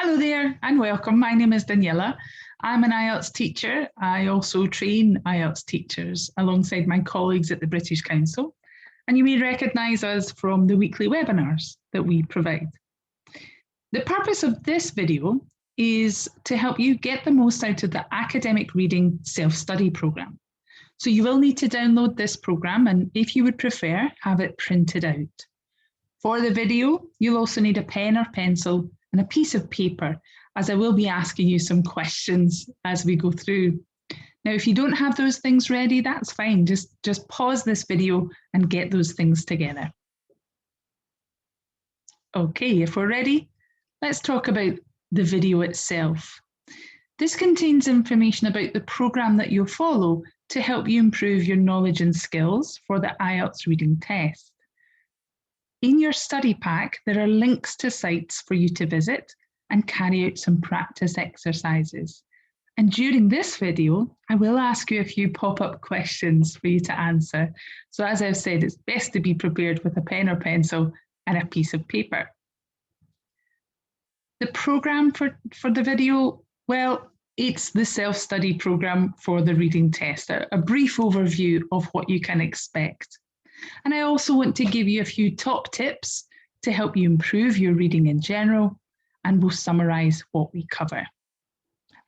Hello there and welcome. My name is Daniela. I'm an IELTS teacher. I also train IELTS teachers alongside my colleagues at the British Council. And you may recognise us from the weekly webinars that we provide. The purpose of this video is to help you get the most out of the Academic Reading Self-Study programme. So you will need to download this programme and if you would prefer, have it printed out. For the video, you'll also need a pen or pencil and a piece of paper, as I will be asking you some questions as we go through. Now, if you don't have those things ready, that's fine. Just pause this video and get those things together. Okay, if we're ready, let's talk about the video itself. This contains information about the programme that you'll follow to help you improve your knowledge and skills for the IELTS reading test. In your study pack, there are links to sites for you to visit and carry out some practice exercises. And during this video, I will ask you a few pop-up questions for you to answer. So as I've said, it's best to be prepared with a pen or pencil and a piece of paper. The programme for the video, well, it's the self-study programme for the reading test, a brief overview of what you can expect. And I also want to give you a few top tips to help you improve your reading in general, and we'll summarise what we cover.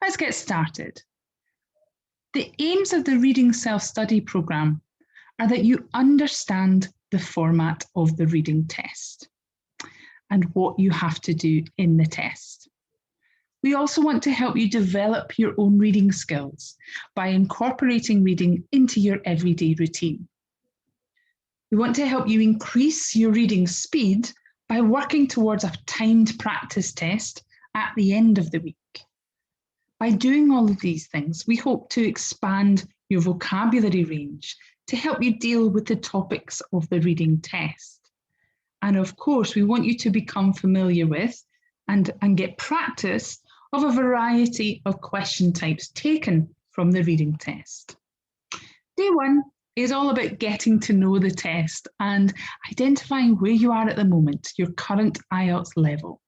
Let's get started. The aims of the Reading Self-Study programme are that you understand the format of the reading test and what you have to do in the test. We also want to help you develop your own reading skills by incorporating reading into your everyday routine. We want to help you increase your reading speed by working towards a timed practice test at the end of the week. By doing all of these things, we hope to expand your vocabulary range to help you deal with the topics of the reading test. And of course, we want you to become familiar with and get practice of a variety of question types taken from the reading test. Day one is all about getting to know the test and identifying where you are at the moment, your current IELTS level.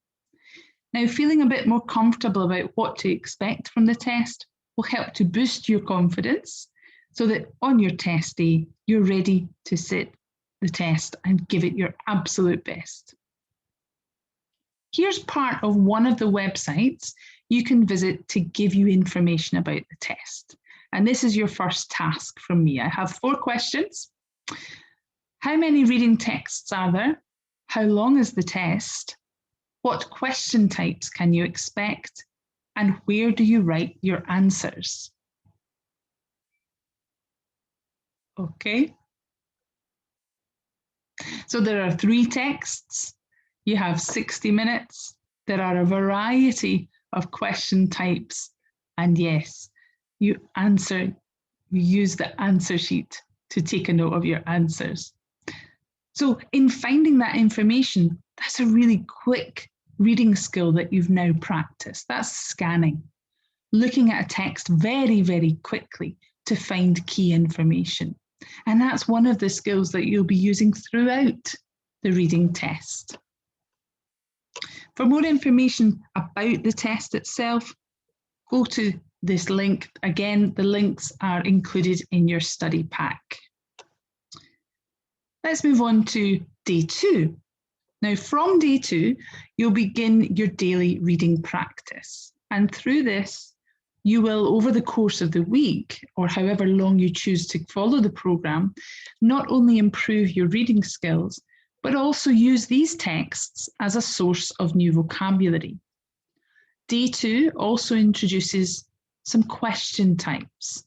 Now, feeling a bit more comfortable about what to expect from the test will help to boost your confidence so that on your test day, you're ready to sit the test and give it your absolute best. Here's part of one of the websites you can visit to give you information about the test. And this is your first task from me. I have 4 questions. How many reading texts are there? How long is the test? What question types can you expect? And where do you write your answers? Okay. So there are 3 texts. You have 60 minutes. There are a variety of question types. And yes, you use the answer sheet to take a note of your answers. So in finding that information, that's a really quick reading skill that you've now practiced. That's scanning, looking at a text very, very quickly to find key information. And that's one of the skills that you'll be using throughout the reading test. For more information about the test itself, go to this link. Again, the links are included in your study pack. Let's move on to day 2. Now, from day 2, you'll begin your daily reading practice. And through this, you will, over the course of the week, or however long you choose to follow the programme, not only improve your reading skills, but also use these texts as a source of new vocabulary. Day 2 also introduces some question types.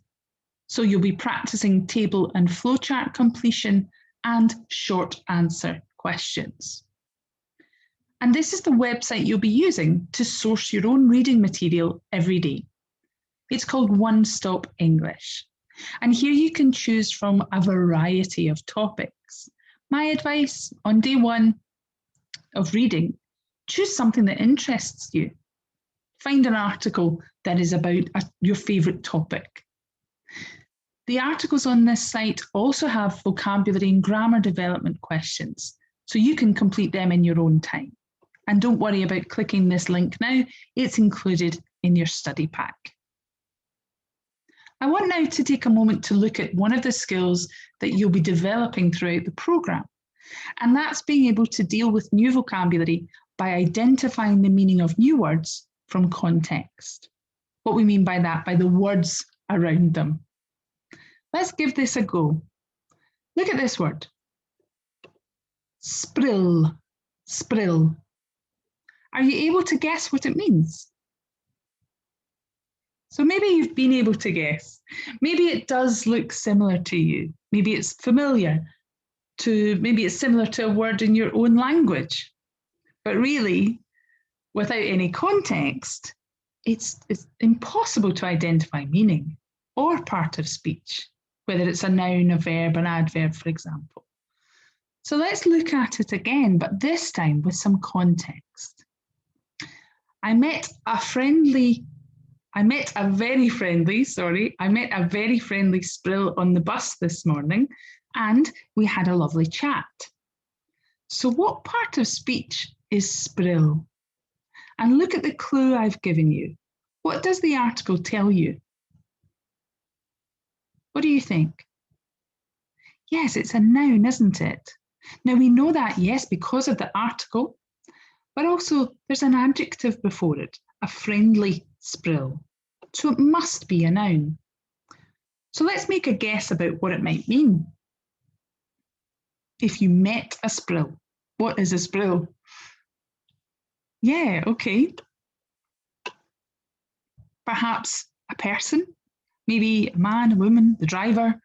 So you'll be practicing table and flowchart completion and short answer questions. And this is the website you'll be using to source your own reading material every day. It's called One Stop English. And here you can choose from a variety of topics. My advice on day 1 of reading, choose something that interests you. Find an article that is about your favourite topic. The articles on this site also have vocabulary and grammar development questions, so you can complete them in your own time. And don't worry about clicking this link now, it's included in your study pack. I want now to take a moment to look at one of the skills that you'll be developing throughout the programme, and that's being able to deal with new vocabulary by identifying the meaning of new words from context. What we mean by that, by the words around them. Let's give this a go. Look at this word. Sprill, sprill. Are you able to guess what it means? So maybe you've been able to guess. Maybe it does look similar to you. Maybe it's familiar to, maybe it's similar to a word in your own language. But really, without any context, it's impossible to identify meaning or part of speech, whether it's a noun, a verb, an adverb, for example. So let's look at it again, but this time with some context. I met a very friendly sprill on the bus this morning, and we had a lovely chat. So what part of speech is sprill? And look at the clue I've given you. What does the article tell you? What do you think? Yes, it's a noun, isn't it? Now we know that, yes, because of the article, but also there's an adjective before it, a friendly sprill. So it must be a noun. So let's make a guess about what it might mean. If you met a sprill, what is a sprill? Yeah, okay. Perhaps a person, maybe a man, a woman, the driver.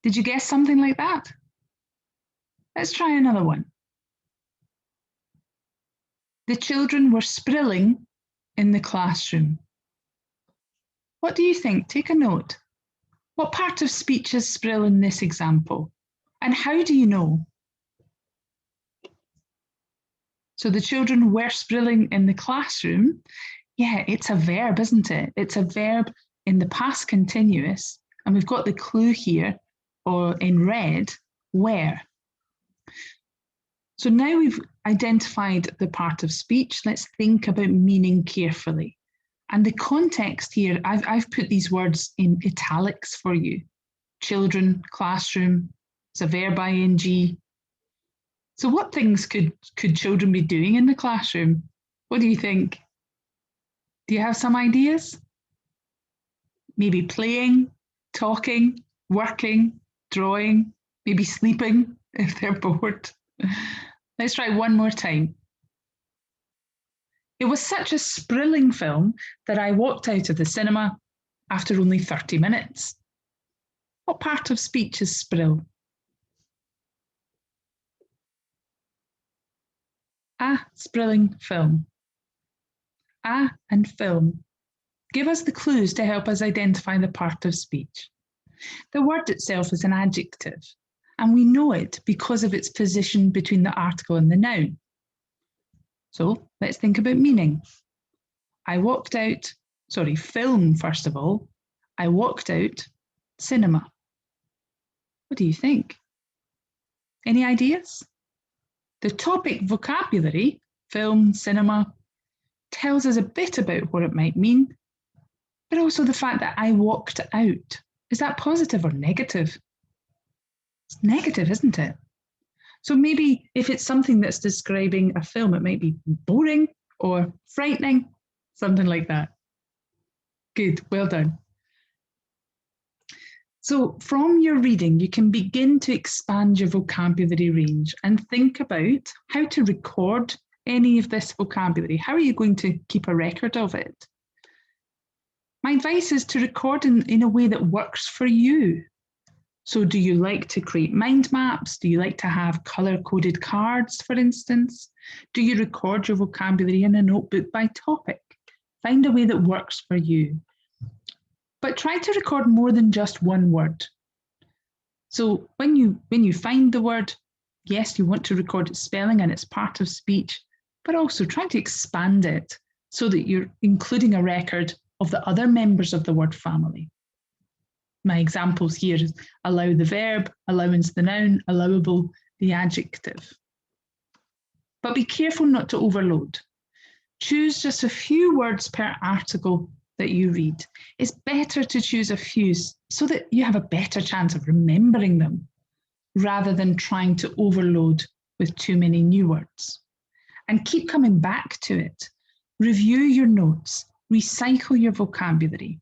Did you guess something like that? Let's try another one. The children were sprilling in the classroom. What do you think? Take a note. What part of speech is sprill in this example? And how do you know? So the children were sprilling in the classroom. Yeah, it's a verb, isn't it? It's a verb in the past continuous. And we've got the clue here, or in red, where. So now we've identified the part of speech, let's think about meaning carefully. And the context here, I've put these words in italics for you. Children, classroom, it's a verb ing. So what things could children be doing in the classroom? What do you think? Do you have some ideas? Maybe playing, talking, working, drawing, maybe sleeping if they're bored. Let's try one more time. It was such a sprilling film that I walked out of the cinema after only 30 minutes. What part of speech is sprill? A sprilling film. A and film. Give us the clues to help us identify the part of speech. The word itself is an adjective, and we know it because of its position between the article and the noun. So let's think about meaning. Film first of all. I walked out, cinema. What do you think? Any ideas? The topic vocabulary, film, cinema, tells us a bit about what it might mean, but also the fact that I walked out. Is that positive or negative? It's negative, isn't it? So maybe if it's something that's describing a film, it might be boring or frightening, something like that. Good, well done. So from your reading, you can begin to expand your vocabulary range and think about how to record any of this vocabulary. How are you going to keep a record of it? My advice is to record in a way that works for you. So do you like to create mind maps? Do you like to have colour-coded cards, for instance? Do you record your vocabulary in a notebook by topic? Find a way that works for you. But try to record more than just one word. So when you find the word, yes, you want to record its spelling and it's part of speech, but also try to expand it so that you're including a record of the other members of the word family. My examples here is allow the verb, allowance the noun, allowable the adjective. but be careful not to overload. Choose just a few words per article that you read. It's better to choose a few so that you have a better chance of remembering them, rather than trying to overload with too many new words. And keep coming back to it. Review your notes, recycle your vocabulary.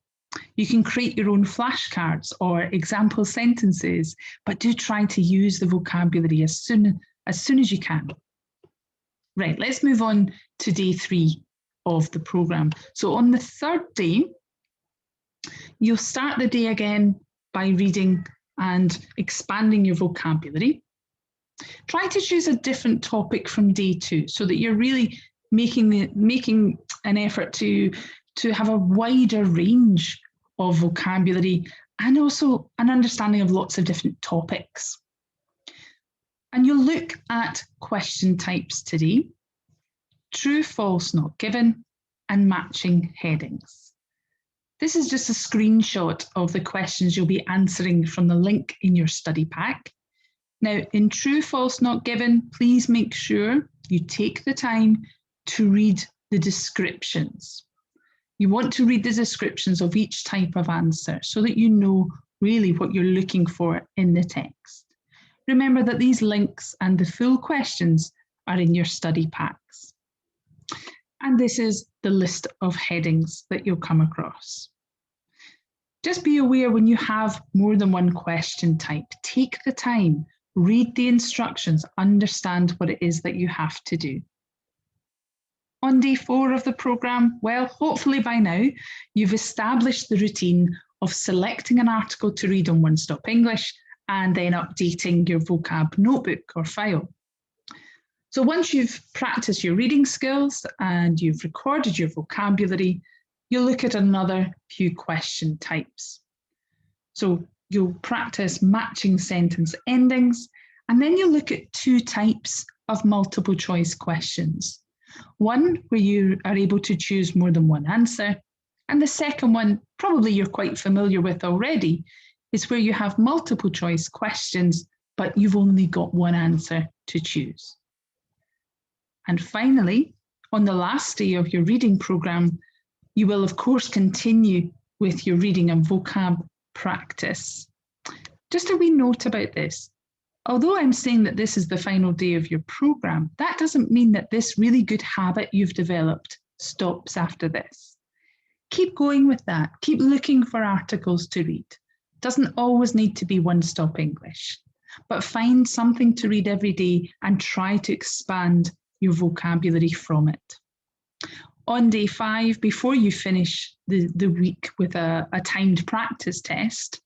You can create your own flashcards or example sentences, but do try to use the vocabulary as soon as you can. Right, let's move on to day 3 of the programme. So on the 3rd day, you'll start the day again by reading and expanding your vocabulary. Try to choose a different topic from day 2 so that you're really making an effort to have a wider range of vocabulary and also an understanding of lots of different topics. And you'll look at question types today: true, false, not given, and matching headings. This is just a screenshot of the questions you'll be answering from the link in your study pack. Now, in true, false, not given, please make sure you take the time to read the descriptions. You want to read the descriptions of each type of answer so that you know really what you're looking for in the text. Remember that these links and the full questions are in your study packs. And this is the list of headings that you'll come across. Just be aware when you have more than one question type, take the time, read the instructions, understand what it is that you have to do. On day 4 of the programme, well, hopefully by now, you've established the routine of selecting an article to read on One Stop English and then updating your vocab notebook or file. So once you've practiced your reading skills and you've recorded your vocabulary, you'll look at another few question types. So you'll practice matching sentence endings, and then you'll look at 2 types of multiple choice questions. One where you are able to choose more than one answer, and the second one, probably you're quite familiar with already, is where you have multiple choice questions, but you've only got one answer to choose. And finally, on the last day of your reading programme, you will of course continue with your reading and vocab practice. Just a wee note about this. Although I'm saying that this is the final day of your programme, that doesn't mean that this really good habit you've developed stops after this. Keep going with that. Keep looking for articles to read. Doesn't always need to be One Stop English, but find something to read every day and try to expand your vocabulary from it. On day 5, before you finish the week with a timed practice test,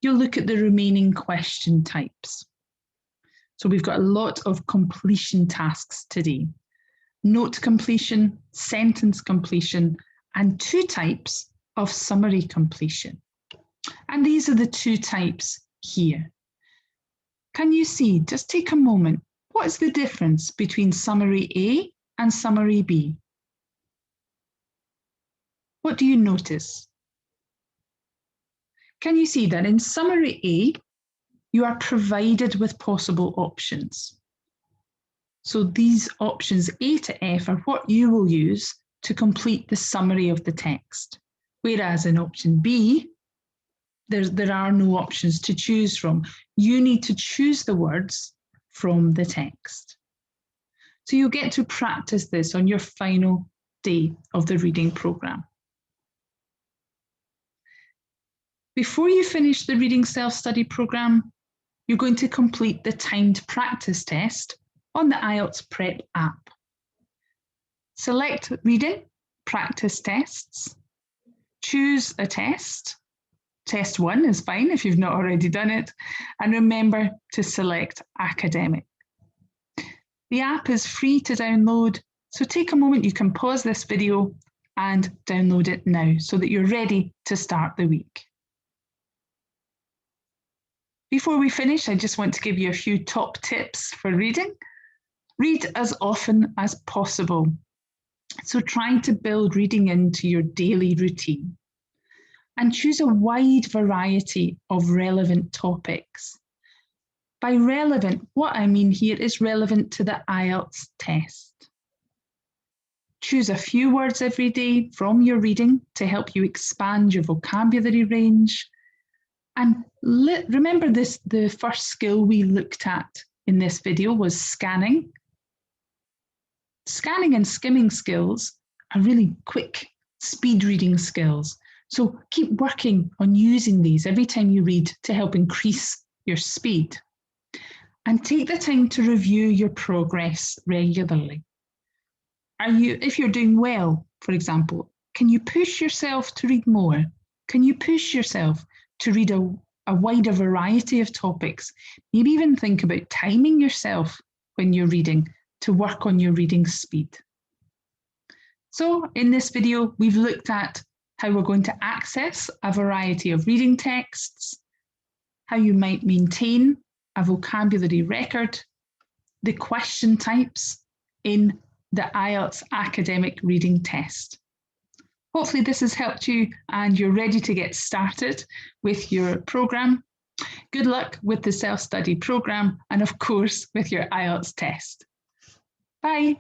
you'll look at the remaining question types. So we've got a lot of completion tasks today: note completion, sentence completion, and 2 types of summary completion. And these are the 2 types here. Can you see, just take a moment, what is the difference between summary A and summary B? What do you notice? Can you see that in summary A, you are provided with possible options? So these options A to F are what you will use to complete the summary of the text. Whereas in option B, there are no options to choose from. You need to choose the words from the text. So you'll get to practice this on your final day of the reading programme. Before you finish the Reading Self-Study programme, you're going to complete the timed practice test on the IELTS Prep app. Select Reading, Practice Tests, choose a test. Test 1 is fine if you've not already done it, and remember to select Academic. The app is free to download, so take a moment, you can pause this video and download it now so that you're ready to start the week. Before we finish, I just want to give you a few top tips for reading. Read as often as possible. So try to build reading into your daily routine. And choose a wide variety of relevant topics. By relevant, what I mean here is relevant to the IELTS test. Choose a few words every day from your reading to help you expand your vocabulary range. And remember this, the first skill we looked at in this video was scanning. Scanning and skimming skills are really quick, speed reading skills. So keep working on using these every time you read to help increase your speed. And take the time to review your progress regularly. If you're doing well, for example, can you push yourself to read more? Can you push yourself to read a wider variety of topics? Maybe even think about timing yourself when you're reading to work on your reading speed. So in this video, we've looked at how we're going to access a variety of reading texts, how you might maintain a vocabulary record, the question types in the IELTS academic reading test. Hopefully this has helped you and you're ready to get started with your programme. Good luck with the self-study programme and of course with your IELTS test. Bye.